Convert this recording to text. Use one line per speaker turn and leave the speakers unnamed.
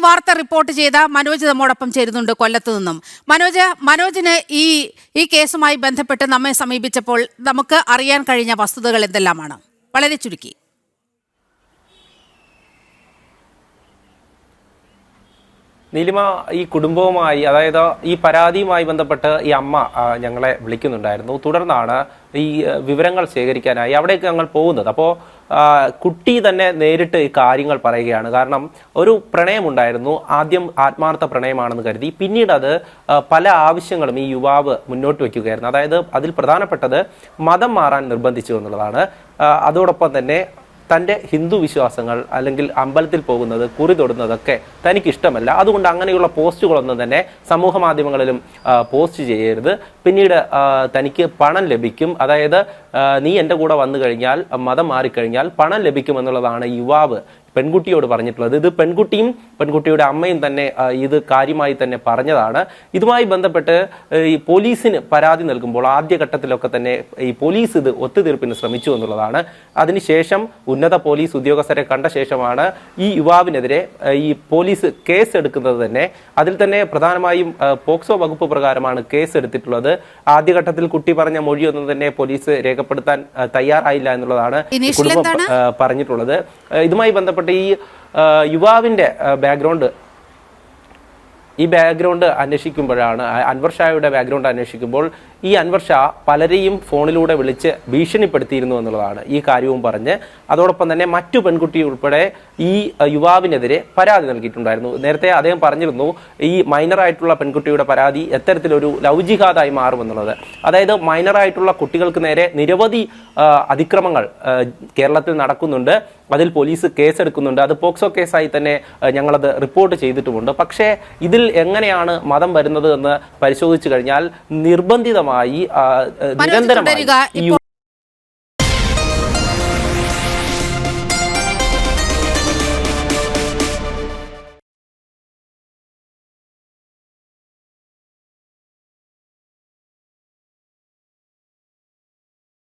വാർത്ത റിപ്പോർട്ട് ചെയ്ത മനോജ് നമ്മോടൊപ്പം ചേരുന്നുണ്ട് കൊല്ലത്ത് നിന്നും. മനോജിന് ഈ കേസുമായി ബന്ധപ്പെട്ട് നമ്മെ സമീപിച്ചപ്പോൾ നമുക്ക് അറിയാൻ കഴിഞ്ഞ വസ്തുതകൾ എന്തെല്ലാമാണ്? വളരെ ചുരുക്കി.
നീലിമ, ഈ കുടുംബവുമായി, അതായത് ഈ പരാതിയുമായി ബന്ധപ്പെട്ട് ഈ അമ്മ ഞങ്ങളെ വിളിക്കുന്നുണ്ടായിരുന്നു. തുടർന്നാണ് ഈ വിവരങ്ങൾ ശേഖരിക്കാനായി അവിടേക്ക് ഞങ്ങൾ പോകുന്നത്. അപ്പോൾ കുട്ടി തന്നെ നേരിട്ട് ഈ കാര്യങ്ങൾ പറയുകയാണ്. കാരണം ഒരു പ്രണയമുണ്ടായിരുന്നു, ആദ്യം ആത്മാർത്ഥ പ്രണയമാണെന്ന് കരുതി, പിന്നീട് അത് പല ആവശ്യങ്ങളും ഈ യുവാവ് മുന്നോട്ട് വയ്ക്കുകയായിരുന്നു. അതായത് അതിൽ പ്രധാനപ്പെട്ടത് മതം മാറാൻ നിർബന്ധിച്ചു എന്നുള്ളതാണ്. അതോടൊപ്പം തന്നെ തൻ്റെ ഹിന്ദു വിശ്വാസങ്ങൾ അല്ലെങ്കിൽ അമ്പലത്തിൽ പോകുന്നത്, കുറി തൊടുന്നതൊക്കെ തനിക്ക് ഇഷ്ടമല്ല. അതുകൊണ്ട് അങ്ങനെയുള്ള പോസ്റ്റുകളൊന്നും തന്നെ സമൂഹ മാധ്യമങ്ങളിലും പോസ്റ്റ് ചെയ്യരുത്. പിന്നീട് തനിക്ക് പണം ലഭിക്കും, അതായത് നീ എൻ്റെ കൂടെ വന്നു കഴിഞ്ഞാൽ, മതം മാറിക്കഴിഞ്ഞാൽ പണം ലഭിക്കുമെന്നുള്ളതാണ് യുവാവ് പെൺകുട്ടിയോട് പറഞ്ഞിട്ടുള്ളത്. ഇത് പെൺകുട്ടിയും പെൺകുട്ടിയുടെ അമ്മയും തന്നെ ഇത് കാര്യമായി തന്നെ പറഞ്ഞതാണ്. ഇതുമായി ബന്ധപ്പെട്ട് ഈ പോലീസിന് പരാതി നൽകുമ്പോൾ ആദ്യഘട്ടത്തിലൊക്കെ തന്നെ ഈ പോലീസ് ഇത് ഒത്തുതീർപ്പിന് ശ്രമിച്ചു എന്നുള്ളതാണ്. അതിനുശേഷം ഉന്നത പോലീസ് ഉദ്യോഗസ്ഥരെ കണ്ട ശേഷമാണ് ഈ യുവാവിനെതിരെ ഈ പോലീസ് കേസ് എടുക്കുന്നത് തന്നെ. അതിൽ തന്നെ പ്രധാനമായും പോക്സോ വകുപ്പ് പ്രകാരമാണ് കേസ് എടുത്തിട്ടുള്ളത്. ആദ്യഘട്ടത്തിൽ കുട്ടി പറഞ്ഞ മൊഴിയൊന്നും തന്നെ പോലീസ് രേഖപ്പെടുത്താൻ തയ്യാറായില്ല എന്നുള്ളതാണ് കുടുംബം പറഞ്ഞിട്ടുള്ളത്. ഇതുമായി ബന്ധപ്പെട്ട് ഈ യുവാവിന്റെ ബാക്ക്ഗ്രൗണ്ട് അന്വേഷിക്കുമ്പോഴാണ്, അൻവർ ഷായുടെ ബാക്ക്ഗ്രൗണ്ട് അന്വേഷിക്കുമ്പോൾ ഈ അൻവർ ഷാ പലരെയും ഫോണിലൂടെ വിളിച്ച് ഭീഷണിപ്പെടുത്തിയിരുന്നു എന്നുള്ളതാണ് ഈ കാര്യവും പറഞ്ഞ്. അതോടൊപ്പം തന്നെ മറ്റു പെൺകുട്ടി ഉൾപ്പെടെ ഈ യുവാവിനെതിരെ പരാതി നൽകിയിട്ടുണ്ടായിരുന്നു. നേരത്തെ അദ്ദേഹം പറഞ്ഞിരുന്നു ഈ മൈനറായിട്ടുള്ള പെൺകുട്ടിയുടെ പരാതി എത്തരത്തിലൊരു ലവ് ജിഹാദായി മാറുമെന്നുള്ളത്. അതായത് മൈനറായിട്ടുള്ള കുട്ടികൾക്ക് നേരെ നിരവധി അതിക്രമങ്ങൾ കേരളത്തിൽ നടക്കുന്നുണ്ട്. അതിൽ പോലീസ് കേസെടുക്കുന്നുണ്ട്. അത് പോക്സോ കേസായി തന്നെ ഞങ്ങളത് റിപ്പോർട്ട് ചെയ്തിട്ടുമുണ്ട്. പക്ഷേ ഇതിൽ എങ്ങനെയാണ് മതം വരുന്നത് എന്ന് പരിശോധിച്ചു കഴിഞ്ഞാൽ നിർബന്ധിതമായി നിരന്തരമായി